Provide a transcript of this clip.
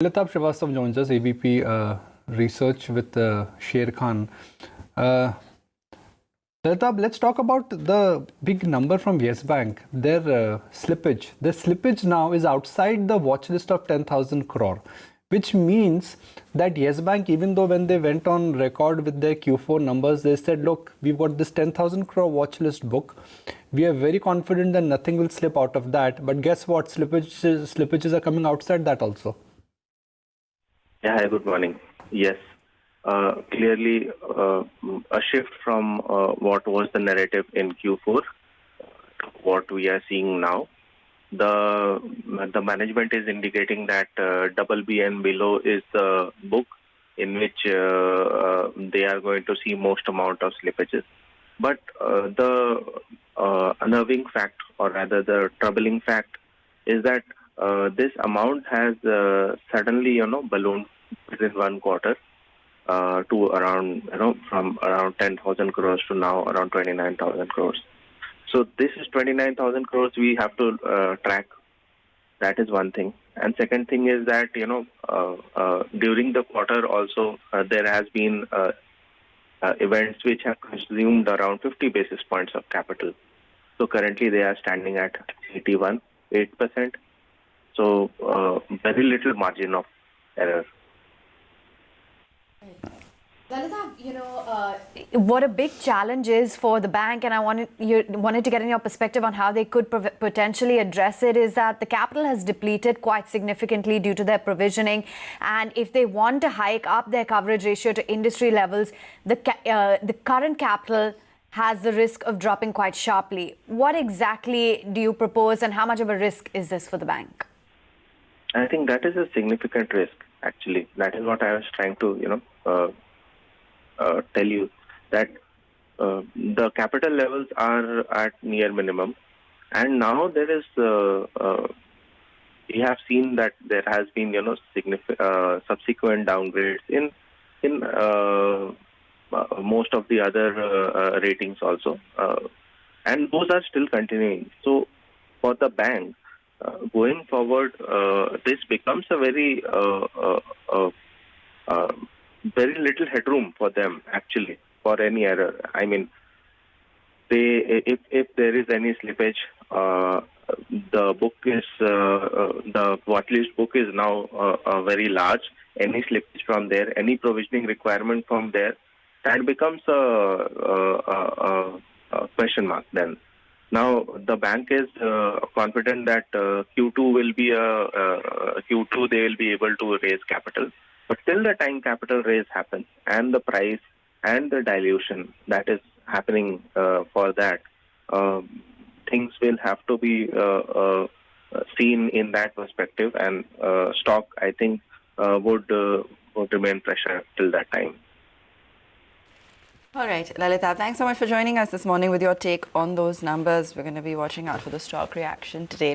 Lalitabh Srivastava joins us, AVP Research with Sharekhan. Lalitabh, let's talk about the big number from Yes Bank. Their slippage. Their slippage now is outside the watch list of 10,000 crore, which means that Yes Bank, even though when they went on record with their Q4 numbers, they said, look, we've got this 10,000 crore watch list book. We are very confident that nothing will slip out of that. But guess what? Slippages are coming outside that also. Yeah, hi, good morning. Yes, clearly a shift from what was the narrative in Q4 to what we are seeing now. The management is indicating that double B and below is the book in which they are going to see most amount of slippages. But the unnerving fact, or rather the troubling fact, is that this amount has suddenly, ballooned within 1 quarter to around, from around 10,000 crores to now around 29,000 crores. So this is 29,000 crores we have to track. That is one thing. And second thing is that, during the quarter also there has been events which have consumed around 50 basis points of capital. So currently they are standing at 81.8%. So very little margin of error. Lalitabh, what a big challenge is for the bank, and I wanted to get in your perspective on how they could potentially address it, is that the capital has depleted quite significantly due to their provisioning, and if they want to hike up their coverage ratio to industry levels, the current capital has the risk of dropping quite sharply. What exactly do you propose, and how much of a risk is this for the bank? I think that is a significant risk, actually. That is what I was trying to, tell you, that the capital levels are at near minimum. And now there is, we have seen that there has been, subsequent downgrades in most of the other ratings also. And those are still continuing. So for the bank, going forward, this becomes a very little headroom for them, actually, for any error. I mean, if there is any slippage, the book is the watchlist book is now very large. Any slippage from there, any provisioning requirement from there, that becomes a question mark then. Now, the bank is confident that Q2 will be Q2 they will be able to raise capital. But till the time capital raise happens and the price and the dilution that is happening for that, things will have to be seen in that perspective, and stock, I think, would remain pressure till that time. All right, Lalitabh, thanks so much for joining us this morning with your take on those numbers. We're going to be watching out for the stock reaction today.